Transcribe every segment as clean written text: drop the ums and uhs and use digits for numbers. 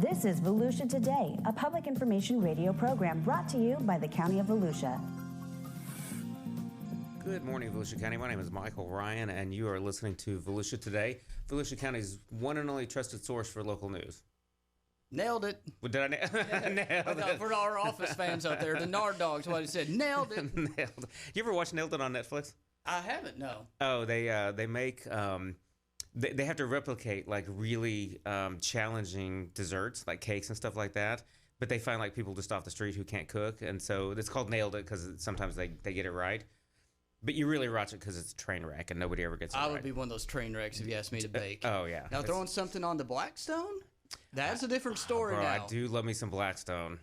This is Volusia Today, a public information radio program brought to you by the County of Volusia. Good morning, Volusia County. My name is Michael Ryan, and you are listening to Volusia Today, Volusia County's one and only trusted source for local news. Nailed it. Well, did I nailed it? For our Office fans out there, the Nard Dogs, what he said, nailed it. Nailed it. You ever watch Nailed It on Netflix? I haven't, no. Oh, they make they have to replicate like really challenging desserts, like cakes and stuff like that. But they find like people just off the street who can't cook, and so it's called Nailed It because sometimes they get it right. But you really watch it because it's a train wreck and nobody ever gets it right. I would be one of those train wrecks if you asked me to bake. Oh, yeah. Now, throwing something on the Blackstone? That's a different story bro, now. I do love me some Blackstone.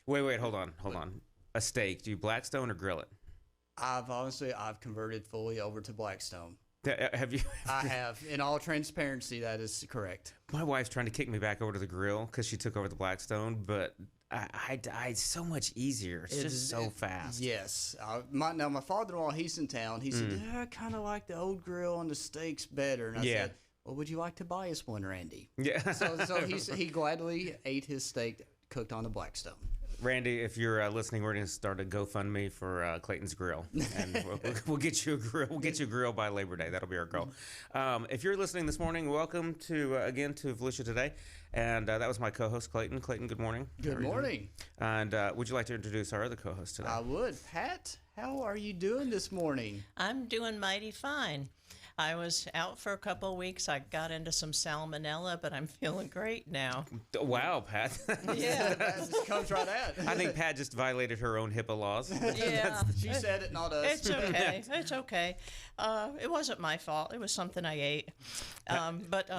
Wait, hold on. A steak, do you Blackstone or grill it? I've converted fully over to Blackstone. Have you? I have. In all transparency, that is correct. My wife's trying to kick me back over to the grill because she took over the Blackstone, but it's so much easier. It's just so fast. Yes. My father-in-law, he's in town. He said, I kind of like the old grill and the steaks better. And I said, well, would you like to buy us one, Randy? Yeah. So he gladly ate his steak cooked on the Blackstone. Randy, if you're listening, we're going to start a GoFundMe for Clayton's Grill, and we'll get you a grill. We'll get you a grill by Labor Day. That'll be our goal. If you're listening this morning, welcome again to Volusia Today, and that was my co-host Clayton. Clayton, good morning. Good morning. And would you like to introduce our other co-host today? I would. Pat, how are you doing this morning? I'm doing mighty fine. I was out for a couple of weeks. I got into some salmonella, but I'm feeling great now. Wow, Pat. Yeah. That just comes right out. I think Pat just violated her own HIPAA laws. Yeah. She said it, not us. It's okay. It's okay. It wasn't my fault. It was something I ate. But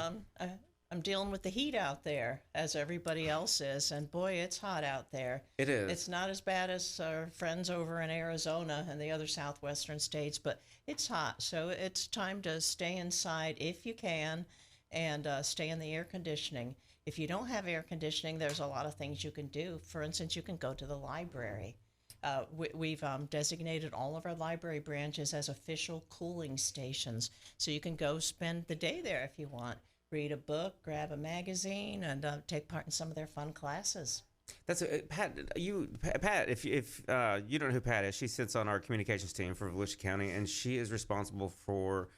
I'm dealing with the heat out there, as everybody else is. And boy, it's hot out there. It is. It's not as bad as our friends over in Arizona and the other southwestern states, but it's hot. So it's time to stay inside if you can and stay in the air conditioning. If you don't have air conditioning, there's a lot of things you can do. For instance, you can go to the library. We've designated all of our library branches as official cooling stations. So you can go spend the day there if you want. Read a book, grab a magazine, and take part in some of their fun classes. That's Pat. Pat. If you don't know who Pat is, she sits on our communications team for Volusia County, and she is responsible for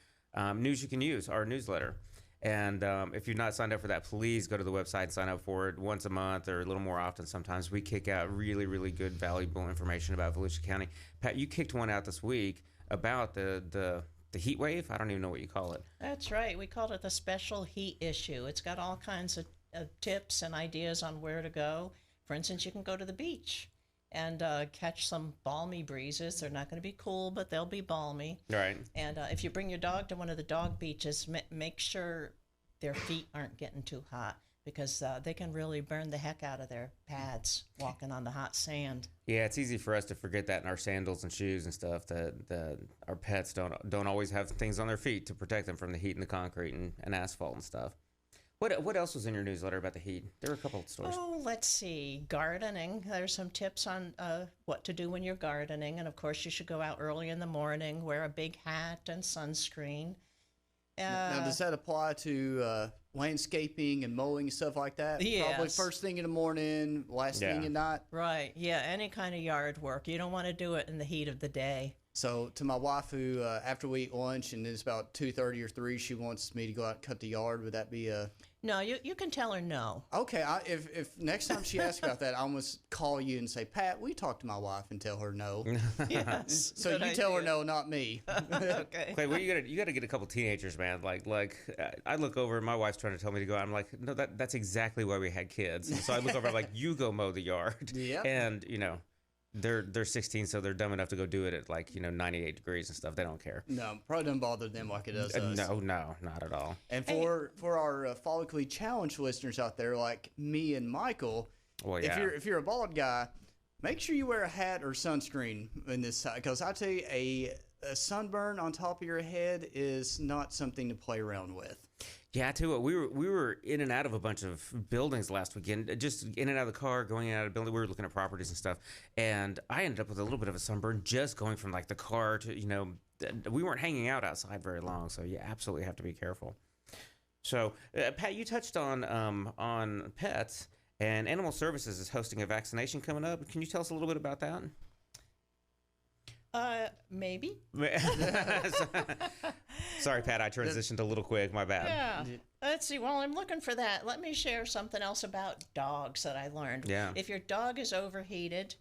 News You Can Use, our newsletter. And if you've not signed up for that, please go to the website and sign up for it once a month or a little more often. Sometimes we kick out really, really good, valuable information about Volusia County. Pat, you kicked one out this week about the heat wave. I don't even know what you call it. That's right. We called it the special heat issue. It's got all kinds of tips and ideas on where to go. For instance, you can go to the beach and catch some balmy breezes. They're not going to be cool, but they'll be balmy. Right. And if you bring your dog to one of the dog beaches, make sure their feet aren't getting too hot, because they can really burn the heck out of their pads walking on the hot sand. Yeah, it's easy for us to forget that in our sandals and shoes and stuff, that our pets don't always have things on their feet to protect them from the heat and the concrete and asphalt and stuff. What else was in your newsletter about the heat? There were a couple of stories. Oh, let's see. Gardening. There's some tips on what to do when you're gardening. And, of course, you should go out early in the morning, wear a big hat and sunscreen. Now, does that apply to landscaping and mowing and stuff like that? Yes. Probably first thing in the morning, last thing at night? Right. Yeah, any kind of yard work. You don't want to do it in the heat of the day. So to my wife, who after we eat lunch and it's about 2:30 or 3, she wants me to go out and cut the yard. Would that be a... No, you can tell her no. Okay, if next time she asks about that, I almost call you and say, Pat, we talk to my wife and tell her no. Yes. So you tell her no, not me. Okay. Clay, well, you gotta get a couple teenagers, man. Like I look over and my wife's trying to tell me to go out. I'm like, no, that's exactly why we had kids. So I look over, I'm like, you go mow the yard. Yep. And they're 16, so they're dumb enough to go do it at 98 degrees and stuff. They don't care. No, probably doesn't bother them like it does us. No, not at all. And for our follically challenged listeners out there, like me and Michael, Well, yeah. if you're a bald guy, make sure you wear a hat or sunscreen in this time, because I tell you, a sunburn on top of your head is not something to play around with. Yeah, I tell you what, we were in and out of a bunch of buildings last weekend, just in and out of the car, going in and out of building. We were looking at properties and stuff, and I ended up with a little bit of a sunburn just going from the car to, we weren't hanging out outside very long, so you absolutely have to be careful. So, Pat, you touched on pets, And Animal Services is hosting a vaccination coming up. Can you tell us a little bit about that? Maybe. Sorry, Pat, I transitioned a little quick. My bad. Yeah. Let's see. While I'm looking for that, let me share something else about dogs that I learned. Yeah. If your dog is overheated,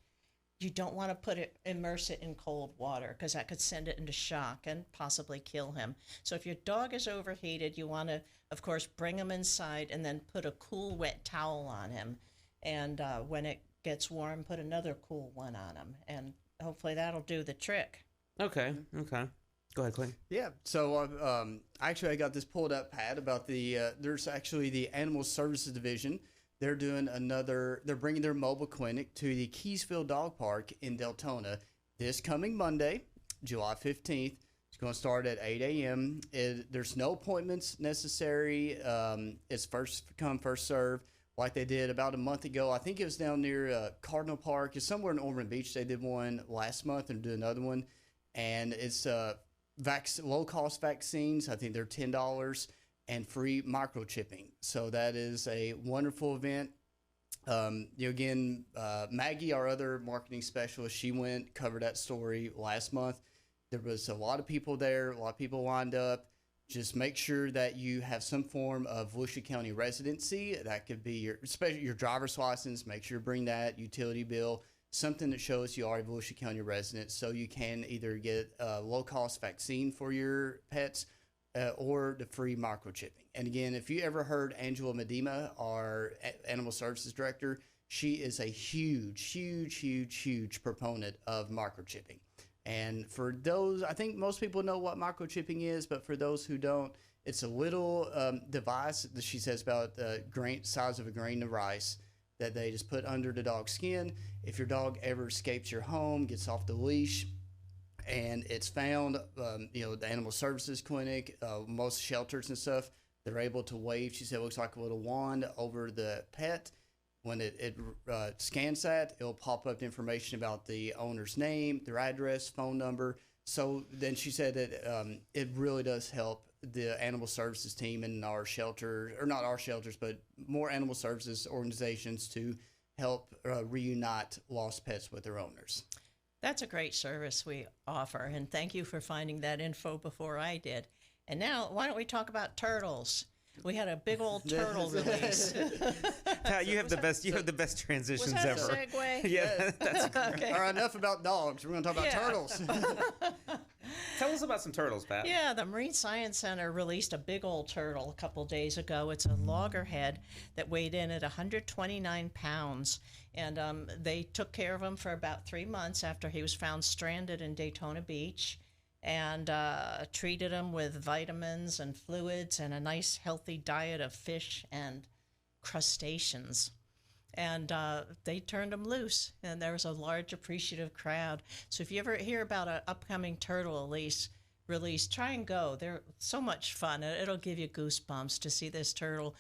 you don't want to immerse it in cold water because that could send it into shock and possibly kill him. So if your dog is overheated, you want to, of course, bring him inside and then put a cool, wet towel on him. And when it gets warm, put another cool one on him. And hopefully that'll do the trick. Okay. Go ahead, Clay. Yeah. So actually, I got this pulled up, Pat, about there's actually the Animal Services Division. They're bringing their mobile clinic to the Keysville Dog Park in Deltona this coming Monday, July 15th. It's going to start at 8 a.m. There's no appointments necessary. It's first come, first serve, like they did about a month ago. I think it was down near Cardinal Park. It's somewhere in Ormond Beach. They did one last month and do another one. And it's low-cost vaccines. I think they're $10. And free microchipping. So that is a wonderful event. Maggie, our other marketing specialist, she covered that story last month. There was a lot of people there, a lot of people lined up. Just make sure that you have some form of Volusia County residency. That could be especially your driver's license. Make sure you bring that, utility bill, something that shows you are a Volusia County resident, so you can either get a low-cost vaccine for your pets or the free microchipping. And again, if you ever heard Angela Medema, our Animal Services Director, she is a huge proponent of microchipping. And for those, I think most people know what microchipping is, but for those who don't, it's a little device that she says about the size of a grain of rice that they just put under the dog's skin. If your dog ever escapes your home, gets off the leash, and it's found, the Animal Services Clinic, most shelters and stuff, they're able to wave. She said it looks like a little wand over the pet. When it scans that, it'll pop up information about the owner's name, their address, phone number. So then she said that it really does help the Animal Services team in our shelter, or not our shelters, but more animal services organizations to help reunite lost pets with their owners. That's a great service we offer, and thank you for finding that info before I did. And now, why don't we talk about turtles? We had a big old turtle release. Pat, you have the best transitions Was that ever. a segue? Yeah, that's Okay. All right, enough about dogs. We're going to talk about turtles. Tell us about some turtles, Pat. Yeah, the Marine Science Center released a big old turtle a couple days ago. It's a loggerhead that weighed in at 129 pounds. And they took care of him for about 3 months after he was found stranded in Daytona Beach, and treated him with vitamins and fluids and a nice healthy diet of fish and crustaceans. And they turned him loose, and there was a large appreciative crowd. So if you ever hear about an upcoming turtle release, try and go. They're so much fun. It'll give you goosebumps to see this turtle,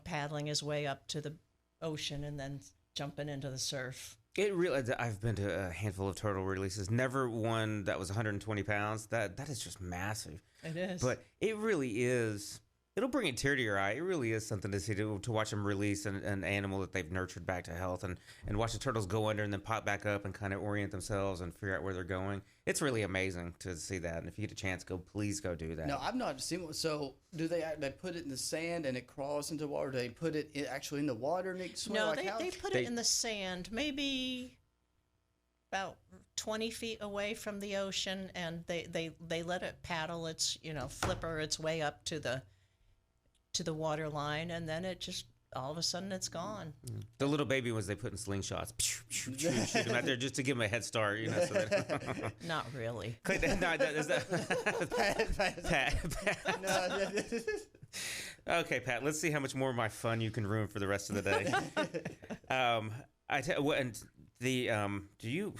paddling his way up to the ocean and then jumping into the surf. I've been to a handful of turtle releases. Never one that was 120 pounds. That is just massive. It is. But it really is. It'll bring a tear to your eye. It really is something to see, to watch them release an animal that they've nurtured back to health, and watch the turtles go under and then pop back up and kind of orient themselves and figure out where they're going. It's really amazing to see that. And if you get a chance, please go do that. No, I've not seen one. So do they put it in the sand and it crawls into water? Do they put it actually in the water and it swims? No, they put it in the sand, maybe about 20 feet away from the ocean, and they let it paddle its flipper its way up to the water line, and then it just all of a sudden it's gone. The little baby ones they put in slingshots, shoot them out there just to give them a head start, So that Not really. Okay, Pat. Let's see how much more of my fun you can ruin for the rest of the day.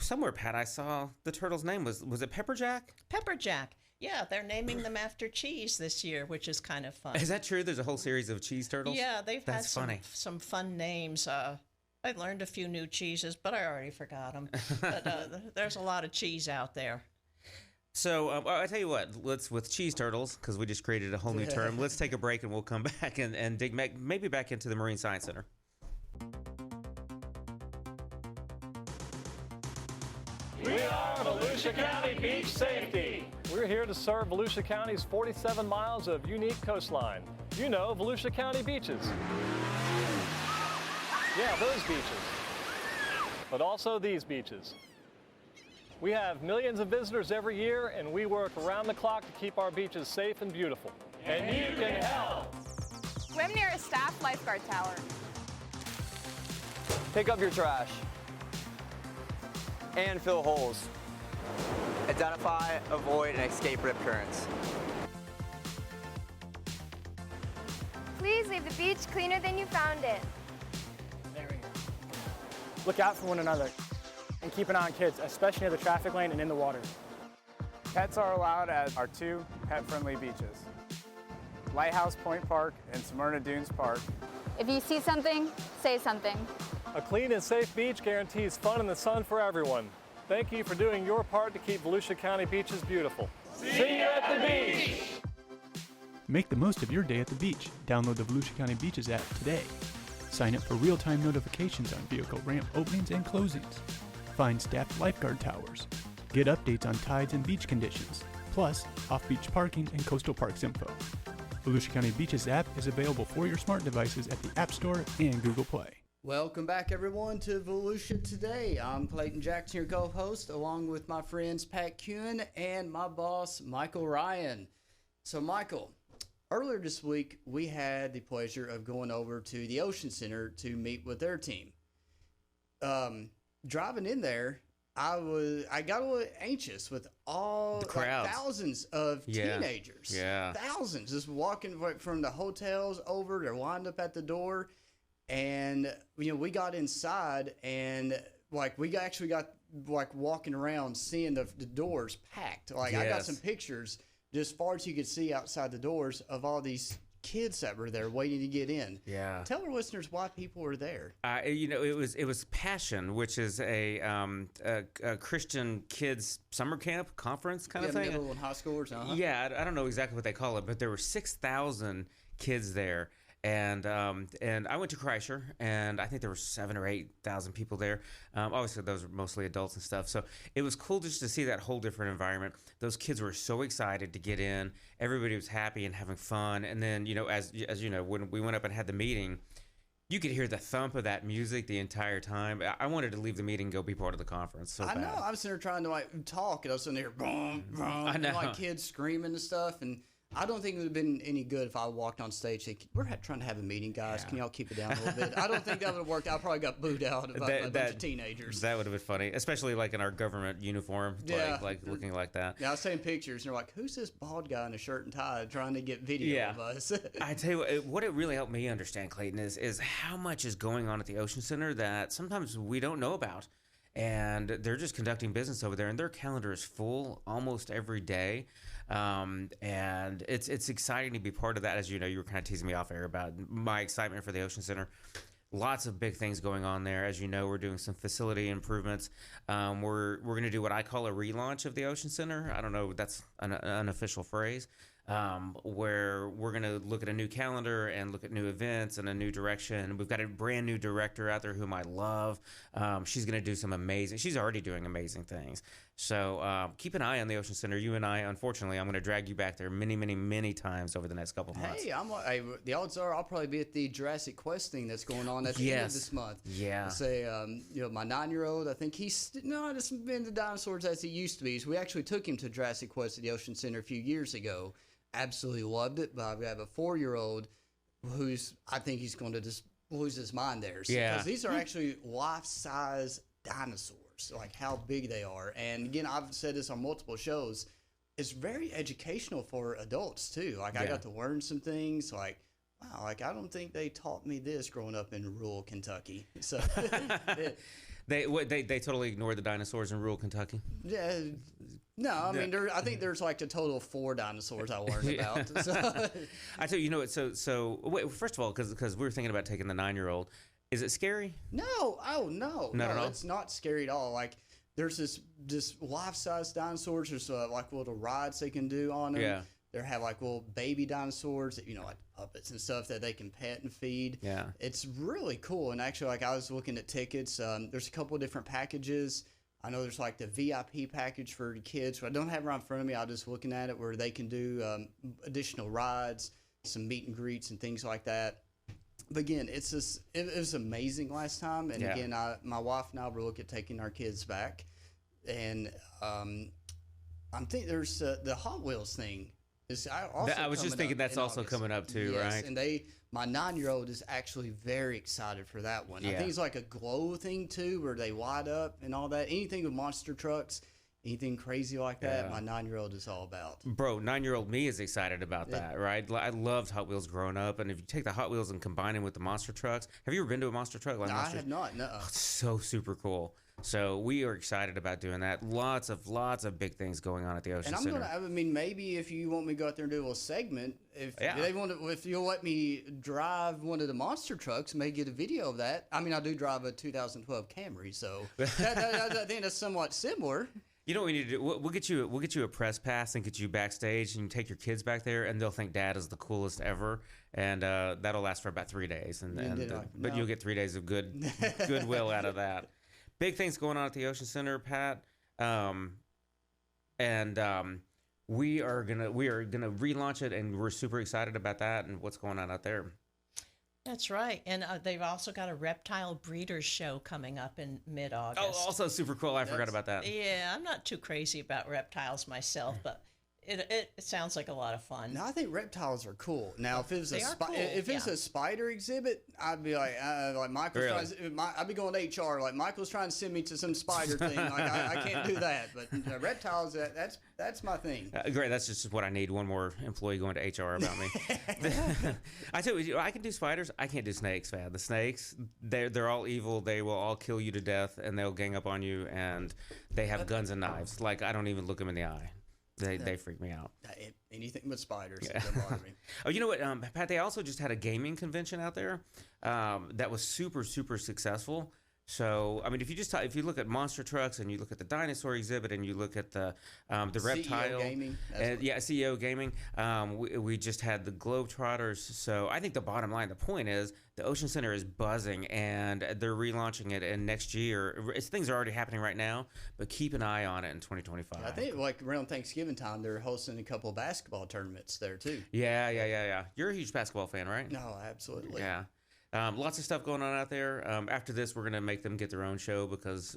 Somewhere, Pat, I saw the turtle's name was it Pepperjack? Pepperjack. Yeah, they're naming them after cheese this year, which is kind of fun. Is that true? There's a whole series of cheese turtles? Yeah, they've had funny. some fun names. I learned a few new cheeses, but I already forgot them. But there's a lot of cheese out there. So I tell you what, with cheese turtles, because we just created a whole new term, let's take a break and we'll come back and dig maybe back into the Marine Science Center. Volusia County Beach Safety. We're here to serve Volusia County's 47 miles of unique coastline. You know, Volusia County beaches. Yeah, those beaches. But also these beaches. We have millions of visitors every year, and we work around the clock to keep our beaches safe and beautiful. And you can help. Swim near a staff lifeguard tower. Pick up your trash and fill holes. Identify, avoid, and escape rip currents. Please leave the beach cleaner than you found it. There we go. Look out for one another and keep an eye on kids, especially near the traffic lane and in the water. Pets are allowed at our 2 pet-friendly beaches, Lighthouse Point Park and Smyrna Dunes Park. If you see something, say something. A clean and safe beach guarantees fun in the sun for everyone. Thank you for doing your part to keep Volusia County beaches beautiful. See you at the beach! Make the most of your day at the beach. Download the Volusia County Beaches app today. Sign up for real-time notifications on vehicle ramp openings and closings. Find staffed lifeguard towers. Get updates on tides and beach conditions, plus off-beach parking and coastal parks info. Volusia County Beaches app is available for your smart devices at the App Store and Google Play. Welcome back, everyone, to Volusia Today. I'm Clayton Jackson, your co-host, along with my friends Pat Kuhn and my boss, Michael Ryan. So, Michael, earlier this week, we had the pleasure of going over to the Ocean Center to meet with their team. Driving in there, I got a little anxious with all The crowds. thousands of teenagers. Yeah. Thousands just walking from the hotels over. They're lined up at the door. And, we got inside and, we actually got, walking around seeing the doors packed. I got some pictures just far as you could see outside the doors of all these kids that were there waiting to get in. Yeah. Tell our listeners why people were there. It was Passion, which is a Christian kids summer camp conference kind of thing. Middle and high schoolers. Yeah, I don't know exactly what they call it, but there were 6,000 kids there. And I went to Kreischer, and I think there were 7,000 or 8,000 people there. Obviously, those were mostly adults and stuff. So it was cool just to see that whole different environment. Those kids were so excited to get in. Everybody was happy and having fun. And then, as you know, when we went up and had the meeting, you could hear the thump of that music the entire time. I wanted to leave the meeting and go be part of the conference. So I bad. know. I was sitting there trying to talk, and I was sitting there, boom, boom, I know. and kids screaming and stuff. And I don't think it would have been any good if I walked on stage and said, we're trying to have a meeting, guys. Yeah. Can y'all keep it down a little bit? I don't think that would have worked. I probably got booed out by a bunch of teenagers. That would have been funny, especially in our government uniform, looking like that. Yeah, I was seeing pictures, and they're like, who's this bald guy in a shirt and tie trying to get video of us? I tell you what it really helped me understand, Clayton, is how much is going on at the Ocean Center that sometimes we don't know about. And they're just conducting business over there, and their calendar is full almost every day. And it's exciting to be part of that. As you know, you were kind of teasing me off air about my excitement for the Ocean Center. Lots of big things going on there. As you know, we're doing some facility improvements. We're going to do what I call a relaunch of the Ocean Center. I don't know if that's an unofficial phrase. Where we're going to look at a new calendar and look at new events and a new direction. We've got a brand new director out there whom I love. She's going to do she's already doing amazing things. So keep an eye on the Ocean Center. You and I, unfortunately, I'm going to drag you back there many, many, many times over the next couple of months. Hey, the odds are I'll probably be at the Jurassic Quest thing that's going on at the end of this month. Yeah. Say, my 9-year-old, I think he's not as been the dinosaurs as he used to be. So we actually took him to Jurassic Quest at the Ocean Center a few years ago. Absolutely loved it, but we have a 4-year-old I think he's going to just lose his mind there. Because these are actually life-size dinosaurs, how big they are. And again, I've said this on multiple shows, it's very educational for adults too. I got to learn some things wow, I don't think they taught me this growing up in rural Kentucky. So They totally ignored the dinosaurs in rural Kentucky. Yeah. No, I mean, I think there's a total of 4 dinosaurs I learned about. So. I tell you, so wait, first of all, because we were thinking about taking the 9-year-old, is it scary? No. Oh, no. Not at all? It's not scary at all. There's this life-size dinosaurs. There's little rides they can do on them. Yeah. They have little baby dinosaurs that, puppets and stuff that they can pet and feed. Yeah. It's really cool. And actually, I was looking at tickets. There's a couple of different packages. I know there's like the VIP package for the kids. So I don't have it right in front of me. I'm just looking at it where they can do additional rides, some meet and greets and things like that. But again, it was amazing last time. And again, my wife and I were looking at taking our kids back. And I'm thinking there's the Hot Wheels thing. I was just thinking that's also coming up too, right? And my 9-year-old is actually very excited for that one. I think it's like a glow thing too, where they light up and all that. Anything with monster trucks, anything crazy like that, my 9-year-old is all about. Bro, 9-year-old me is excited about that, right? I loved Hot Wheels growing up, and if you take the Hot Wheels and combine them with the monster trucks, have you ever been to a monster truck? No, I have not. No. Oh, it's so super cool. So we are excited about doing that. Lots of big things going on at the Ocean Center. I mean, maybe if you want me to go out there and do a little segment, if you'll let me drive one of the monster trucks, may get a video of that. I mean, I do drive a 2012 Camry, so I think that's somewhat similar. You know what we need to do? We'll get you a press pass and get you backstage, and you take your kids back there, and they'll think Dad is the coolest ever, and that'll last for about 3 days, but you'll get 3 days of goodwill out of that. Big things going on at the Ocean Center, Pat, and we are gonna relaunch it, and we're super excited about that and what's going on out there. That's right, and they've also got a reptile breeders show coming up in mid-August. Oh, also super cool. I forgot about that. Yeah, I'm not too crazy about reptiles myself, but it sounds like a lot of fun. No, I think reptiles are cool. Now, if it was a spider exhibit, I'd be like Michael's I'd be going to HR. Like, Michael's trying to send me to some spider thing. Like, I can't do that. But reptiles, that's my thing. Great. That's just what I need. One more employee going to HR about me. I tell you, I can do spiders. I can't do snakes, man. The snakes, they're all evil. They will all kill you to death, and they'll gang up on you, and they have guns and knives. Like, I don't even look them in the eye. They freak me out. Anything but spiders. It doesn't bother me. Oh, you know what, Pat? They also just had a gaming convention out there that was super, super successful. So, I mean, if you look at monster trucks and you look at the dinosaur exhibit and you look at the reptile, CEO gaming, we just had the Globetrotters. So, I think the bottom line, the point is, the Ocean Center is buzzing, and they're relaunching it. And next year, things are already happening right now, but keep an eye on it in 2025. I think like around Thanksgiving time, they're hosting a couple of basketball tournaments there too. Yeah. You're a huge basketball fan, right? No, absolutely. Yeah. Lots of stuff going on out there. After this, we're going to make them get their own show because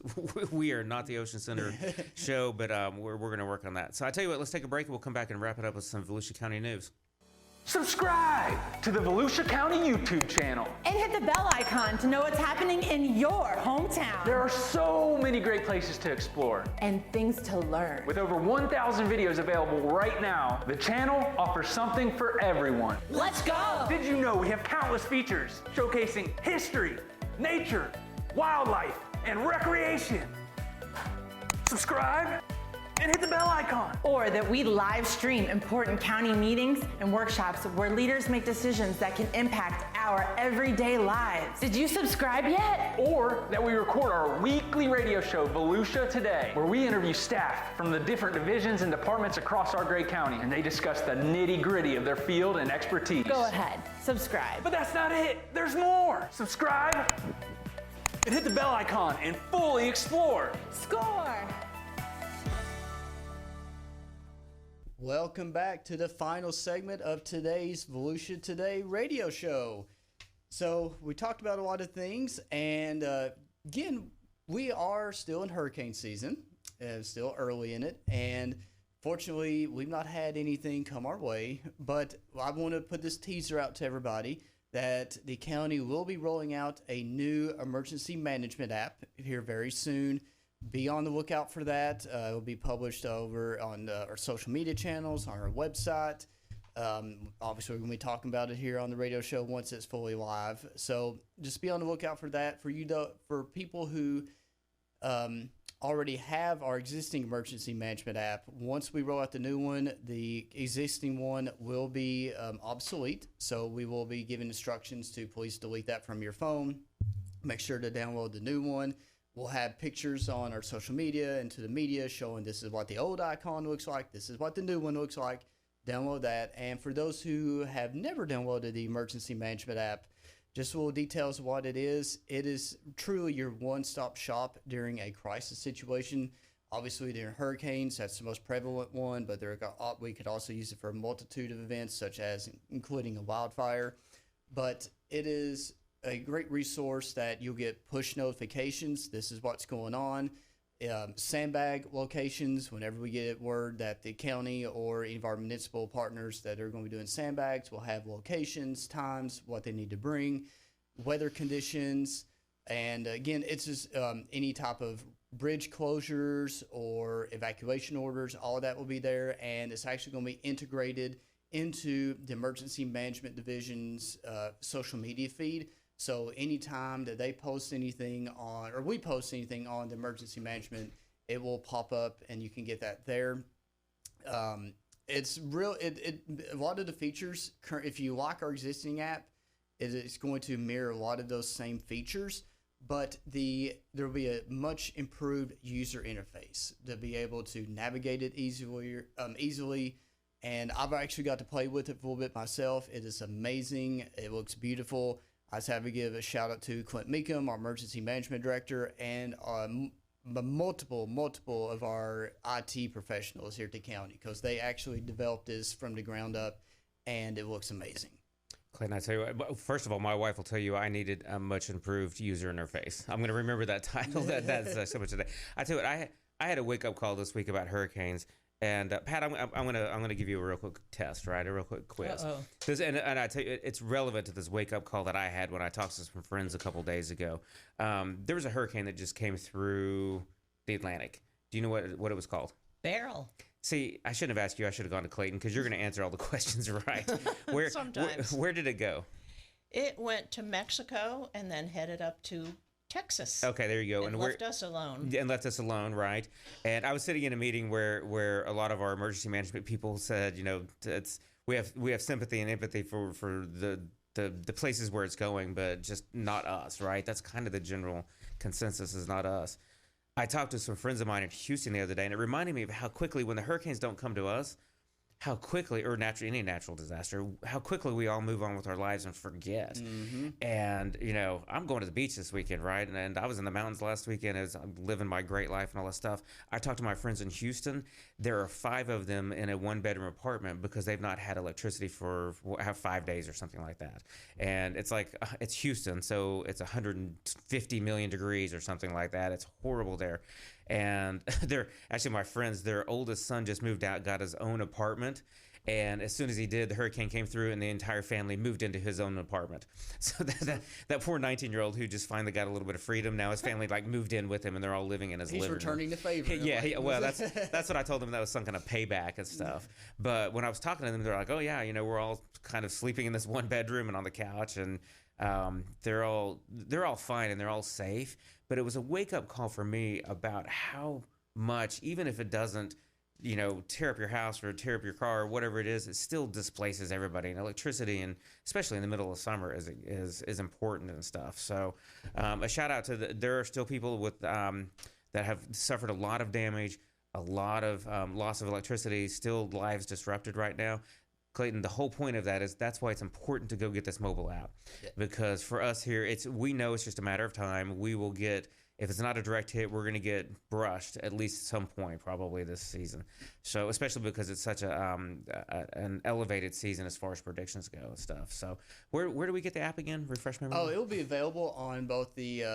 we are not the Ocean Center show, but we're going to work on that. So I tell you what, let's take a break and we'll come back and wrap it up with some Volusia County news. Subscribe to the Volusia County YouTube channel. And hit the bell icon to know what's happening in your hometown. There are so many great places to explore. And things to learn. With over 1,000 videos available right now, the channel offers something for everyone. Let's go! Did you know we have countless features showcasing history, nature, wildlife, and recreation? Subscribe and hit the bell icon. Or that we live stream important county meetings and workshops where leaders make decisions that can impact our everyday lives. Did you subscribe yet? Or that we record our weekly radio show, Volusia Today, where we interview staff from the different divisions and departments across our great county, and they discuss the nitty-gritty of their field and expertise. Go ahead, subscribe. But that's not it. There's more. Subscribe and hit the bell icon and fully explore. Score! Welcome back to the final segment of today's Volusia Today radio show. So we talked about a lot of things, and again, we are still in hurricane season, still early in it, and fortunately, we've not had anything come our way, but I want to put this teaser out to everybody that the county will be rolling out a new emergency management app here very soon. Be on the lookout for that. It will be published over on our social media channels, on our website. Obviously, we're going to be talking about it here on the radio show once it's fully live. So just be on the lookout for that. For people who already have our existing emergency management app, once we roll out the new one, the existing one will be obsolete. So we will be giving instructions to please delete that from your phone. Make sure to download the new one. We'll have pictures on our social media and to the media showing this is what the old icon looks like. This is what the new one looks like. Download that. And for those who have never downloaded the emergency management app, Just little details of what it is. It is truly your one-stop shop during a crisis situation. Obviously, during hurricanes, that's the most prevalent one, but we could also use it for a multitude of events, such as including a wildfire. But it is a great resource that you'll get push notifications. This is what's going on. Sandbag locations, whenever we get word that the county or any of our municipal partners that are going to be doing sandbags will have locations, times, what they need to bring, weather conditions, and again, it's just any type of bridge closures or evacuation orders, all of that will be there, and it's actually going to be integrated into the Emergency Management Division's social media feed. So anytime that they post anything on, or we post anything on the emergency management, it will pop up and you can get that there. It's real. A lot of the features, if you like our existing app, it's going to mirror a lot of those same features, but there will be a much improved user interface to be able to navigate it easily. And I've actually got to play with it for a little bit myself. It is amazing. It looks beautiful. I just have to give a shout out to Clint Meekum, our emergency management director, and multiple of our IT professionals here at the county, because they actually developed this from the ground up, and it looks amazing. Clint, I tell you what, first of all, my wife will tell you I needed a much improved user interface. I'm going to remember that title. That's so much today. I tell you what, I had a wake up call this week about hurricanes. And Pat, I'm gonna give you a real quick test, right? A real quick quiz. And I tell you, it's relevant to this wake up call that I had when I talked to some friends a couple days ago. There was a hurricane that just came through the Atlantic. Do you know what it was called? Beryl. See, I shouldn't have asked you. I should have gone to Clayton, because you're going to answer all the questions right. Sometimes. Where did it go? It went to Mexico and then headed up to Texas. Okay, there you go. And left us alone. And left us alone, right? And I was sitting in a meeting where a lot of our emergency management people said, we have sympathy and empathy for the places where it's going, but just not us, right? That's kind of the general consensus, is not us. I talked to some friends of mine in Houston the other day, and it reminded me of how quickly, when the hurricanes don't come to us, how quickly, or any natural disaster, how quickly we all move on with our lives and forget. Mm-hmm. And, I'm going to the beach this weekend, right? And I was in the mountains last weekend as I'm living my great life and all that stuff. I talked to my friends in Houston. There are 5 of them in a 1-bedroom apartment because they've not had electricity for 5 days or something like that. And it's like, it's Houston, so it's 150 million degrees or something like that. It's horrible there. And my friends, their oldest son just moved out, got his own apartment. And as soon as he did, the hurricane came through and the entire family moved into his own apartment. So that poor 19-year-old who just finally got a little bit of freedom, now his family moved in with him and they're all living in his living room. He's returning the favor. Yeah, well, that's what I told them. That was some kind of payback and stuff. But when I was talking to them, they're like, oh yeah, we're all kind of sleeping in this 1 bedroom and on the couch, and they're all fine and they're all safe. But it was a wake-up call for me about how much, even if it doesn't, tear up your house or tear up your car or whatever it is, it still displaces everybody. And electricity, and especially in the middle of summer, is important and stuff. So a shout out to there are still people with that have suffered a lot of damage, a lot of loss of electricity, still lives disrupted right now. Clayton, the whole point of that is that's why it's important to go get this mobile app. Yeah. Because for us here, we know it's just a matter of time. We will get, if it's not a direct hit, we're going to get brushed at least at some point probably this season. So especially because it's such an elevated season as far as predictions go and stuff. So where do we get the app again? Refresh my memory. Oh, it will be available on both the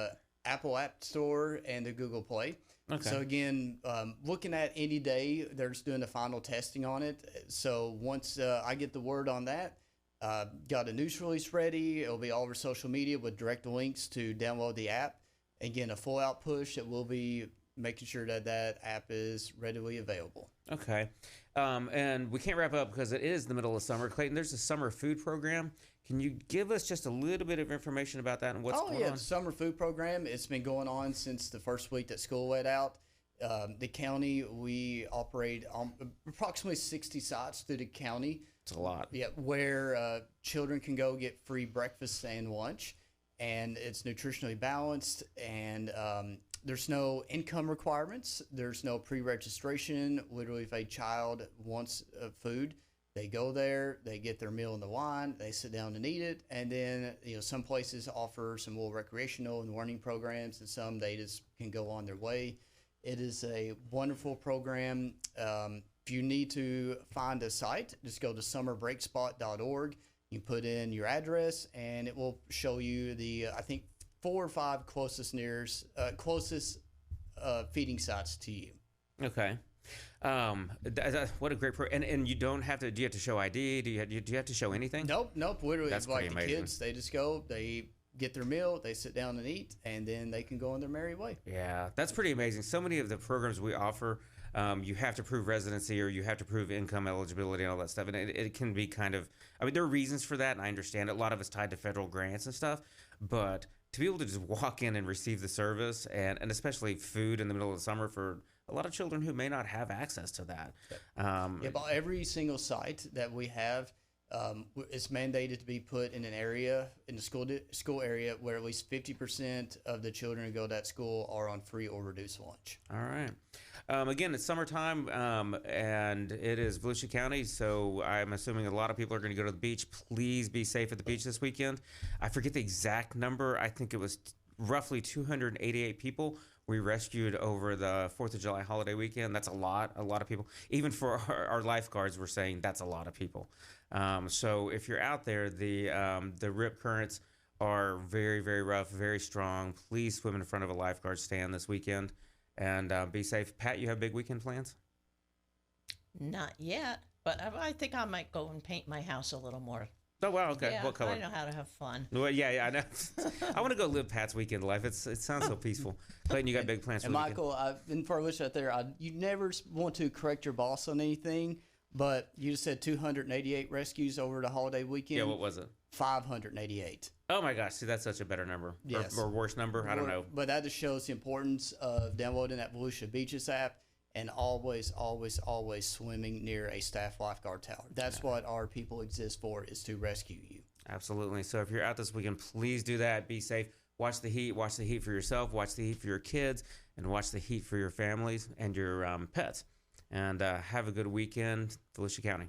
Apple App Store and the Google Play. Okay. So again, looking at any day, they're just doing the final testing on it. So once I get the word on that, got a news release ready. It'll be all over social media with direct links to download the app. Again, a full out push that will be making sure that app is readily available. Okay. And we can't wrap up because it is the middle of summer. Clayton, there's a summer food program. Can you give us just a little bit of information about that and what's going on? The summer food program, it's been going on since the first week that school let out. The county, we operate on approximately 60 sites through the county. It's a lot. Yeah, where children can go get free breakfast and lunch, and it's nutritionally balanced, and there's no income requirements. There's no pre-registration. Literally, if a child wants food, They go there, they get their meal and the wine, they sit down and eat it, and then some places offer some more recreational and learning programs, and some they just can go on their way. It is a wonderful program. If you need to find a site, just go to summerbreakspot.org. You put in your address, and it will show you the I think 4 or 5 closest feeding sites to you. Okay. What a great program. And you don't have to, do you have to show ID? Do you have to show anything? Nope. Literally, That's it's like pretty the amazing. kids, they just go, they get their meal, they sit down and eat, and then they can go on their merry way. Yeah, that's pretty amazing. So many of the programs we offer, you have to prove residency or you have to prove income eligibility and all that stuff. And it can be kind of, there are reasons for that, and I understand it. A lot of it's tied to federal grants and stuff. But to be able to just walk in and receive the service, and especially food in the middle of the summer for a lot of children who may not have access to that. But every single site that we have is mandated to be put in an area, in the school area, where at least 50% of the children who go to that school are on free or reduced lunch. All right. Again, it's summertime, and it is Volusia County, so I'm assuming a lot of people are going to go to the beach. Please be safe at the beach this weekend. I forget the exact number. I think it was roughly 288 people we rescued over the 4th of July holiday weekend. That's a lot of people. Even for our lifeguards, we're saying that's a lot of people. So if you're out there, the rip currents are very, very rough, very strong. Please swim in front of a lifeguard stand this weekend and be safe. Pat, you have big weekend plans? Not yet, but I think I might go and paint my house a little more. Oh, wow, okay. Yeah, What color? I know how to have fun. Well, yeah, I know. I want to go live Pat's weekend life. It sounds so peaceful. Clayton, you got big plans for And the weekend? Michael, and for Alicia out there, you never want to correct your boss on anything, but you just said 288 rescues over the holiday weekend. Yeah, what was it? 588. Oh my gosh, see, that's such a better number. Yes. Or worse number. I don't know. But that just shows the importance of downloading that Volusia Beaches app and always swimming near a staff lifeguard tower. That's what our people exist for, is to rescue you. Absolutely. So if you're out this weekend, please do that. Be safe. Watch the heat. Watch the heat for yourself. Watch the heat for your kids. And watch the heat for your families and your pets. And have a good weekend, Volusia County.